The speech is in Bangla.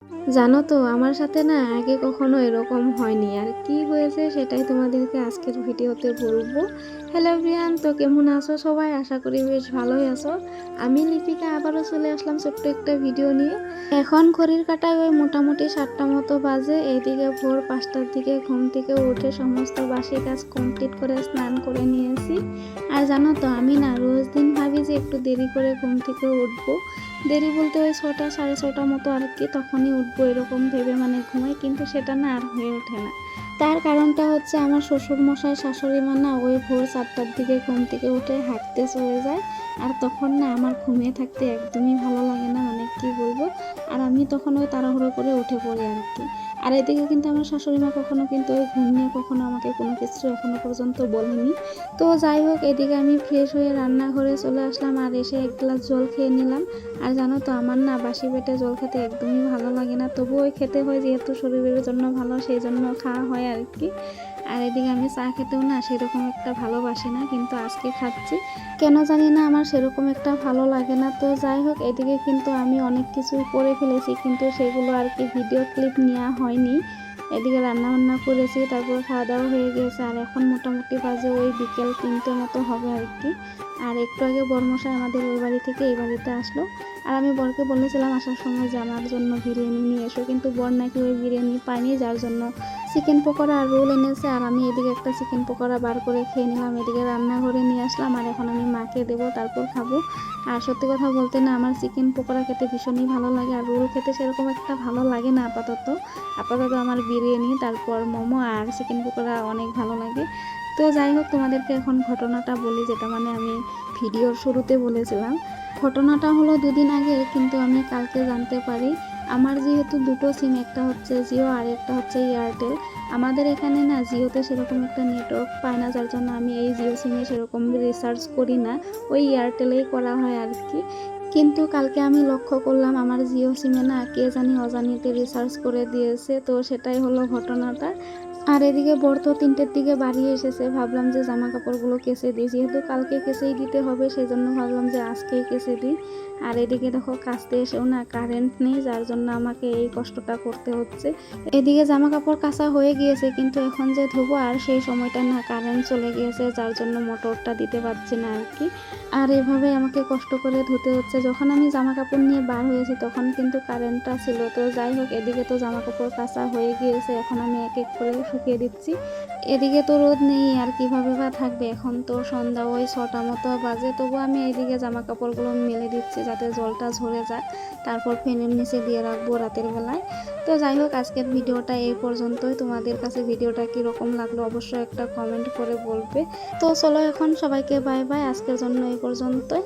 জানো তো আমার সাথে না আগে কখনো এরকম হয়নি, আর কি হয়েছে সেটাই তোমাদেরকে আজকের ভিডিওতে বলবো। হ্যালো এভরিওয়ান, তো কেমন আছো সবাই? আশা করি বেশ ভালোই আছো। আমি লিপিকা আবারও চলে আসলাম ছোট্ট একটা ভিডিও নিয়ে। এখন ঘড়ির কাঁটায় ওই মোটামুটি 7টা মতো বাজে। এইদিকে ভোর 5টার দিকে ঘুম থেকে উঠে সমস্ত বাসি কাজ কমপ্লিট করে স্নান করে নিয়েছি। আর জানো তো আমি না রোজ দিন ভাবি যে একটু দেরি করে ঘুম থেকে উঠবো। দেরি বলতে ওই 6টা 6:30 মতো আর কি, তখনই উঠবো এরকম ভেবে মানে ঘুমাই, কিন্তু সেটা না আর হয়ে ওঠে না। তার কারণটা হচ্ছে আমার শ্বশুর মশাই শাশুড়ি মা না ওই ভোর 4টার দিকে ঘুম থেকে উঠে হাঁটতে চলে যায়। আর তখন না আমার ঘুমিয়ে থাকতে একদমই ভালো লাগে না, মানে কি বলবো। আর আমি তখন ওই তাড়াহুড়ো করে উঠে পড়ি আর কি। আর এদিকে কিন্তু আমার শাশুড়ি মা কখনো কিন্তু ওই ঘুম নিয়ে কখনো আমাকে কোনো কিছু এখনো পর্যন্ত বলেনি। তো যাই হোক, এদিকে আমি ফ্রেশ হয়ে রান্নাঘরে চলে আসলাম আর এসে এক গ্লাস জল খেয়ে নিলাম। আর জানো তো আমার না বাসি পেটে জল খেতে একদমই ভালো লাগে না, তবুও খেতে হয় যেহেতু শরীরের জন্য ভালো, সেই জন্য খাওয়া হয় আর কি। আর এদিকে আমি চা খেতেও না সেরকম একটা ভালোবাসি না, কিন্তু আজকে খাচ্ছি। কেন জানি না আমার সেরকম একটা ভালো লাগে না। তো যাই হোক, এদিকে কিন্তু আমি অনেক কিছুই করে ফেলেছি, কিন্তু সেগুলো আর কি ভিডিও ক্লিপ নেওয়া হয়নি। এদিকে রান্না বান্না করেছি, তারপর খাওয়া দাওয়া হয়ে গেছে। আর এখন মোটামুটি বাজে ওই বিকেল 3টে মতো হবে আর কি। আর একটু আগে বরমশাই আমাদের ওই বাড়ি থেকে এই বাড়িতে আসলো। আর আমি বরকে বলেছিলাম আসার সময় যে আমার জন্য বিরিয়ানি নিয়ে এসো, কিন্তু বর নাকি ওই বিরিয়ানি পায়নি, যার জন্য চিকেন পকোড়া আর রোল এনেছে। আর আমি এদিকে একটা চিকেন পকোড়া বার করে খেয়ে নিলাম, এদিকে রান্নাঘরে নিয়ে আসলাম। আর এখন আমি মাকে দেবো, তারপর খাবো। আর সত্যি কথা বলতে না আমার চিকেন পকোড়া খেতে ভীষণই ভালো লাগে, আর রোল খেতে সেরকম একটা ভালো লাগে না আপাতত। আপাতত আমার বিরিয়ানি, তারপর মোমো আর চিকেন পকোড়া অনেক ভালো লাগে। তো যাই হোক, তোমাদেরকে এখন ঘটনাটা বলি, যেটা মানে আমি ভিডিওর শুরুতে বলেছিলাম। ঘটনাটা হলো দুদিন আগে, কিন্তু আমি কালকে জানতে পারি আমার যেহেতু দুটো সিম, একটা হচ্ছে জিও আর একটা হচ্ছে এয়ারটেল। আমাদের এখানে না জিওতে সেরকম একটা নেটওয়ার্ক পায় না, যার জন্য আমি এই জিও সিমে সেরকম রিসার্চ করি না, ওই এয়ারটেলেই করা হয় আর কি। কিন্তু কালকে আমি লক্ষ্য করলাম আমার জিও সিমে না কে জানি অজানিতে রিসার্চ করে দিয়েছে, তো সেটাই হলো ঘটনাটা। আর এদিকে বর তো 3টের দিকে বাড়ি এসেছে, ভাবলাম যে জামা কাপড়গুলো কেচে দিই, যেহেতু কালকে কেচেই দিতে হবে সেই জন্য ভাবলাম যে আজকেই কেচে দিই। আর এদিকে দেখো কাচতে এসেও না কারেন্ট নেই, যার জন্য আমাকে এই কষ্টটা করতে হচ্ছে। এদিকে জামা কাপড় কাচা হয়ে গিয়েছে, কিন্তু এখন যে ধুবো আর সেই সময়টা না কারেন্ট চলে গিয়েছে, যার জন্য মোটরটা দিতে পারছি না আর কি। আর এভাবে আমাকে কষ্ট করে ধুতে হচ্ছে। যখন আমি জামা কাপড় নিয়ে বার হয়েছি তখন কিন্তু কারেন্টটা ছিল। তো যাই হোক, এদিকে তো জামা কাপড় কাচা হয়ে গিয়েছে, এখন আমি এক এক করে শুকিয়ে দিচ্ছি। এদিকে তো রোদ নেই, আর কিভাবে বা থাকবে। এখন তো সন্ধ্যা ওই 6টা মতো বাজে, তবু আমি এইদিকে জামা কাপড়গুলো মেলে দিচ্ছি যাতে জলটা ঝরে যায়, তারপর ফ্যানের নিচে দিয়ে রাখবো রাতের বেলায়। তো যাই হোক, আজকের ভিডিওটা এই পর্যন্তই। তোমাদের কাছে ভিডিওটা কীরকম লাগলো অবশ্যই একটা কমেন্ট করে বলবে। তো চলো এখন সবাইকে বাই বাই, আজকের জন্য এই পর্যন্তই।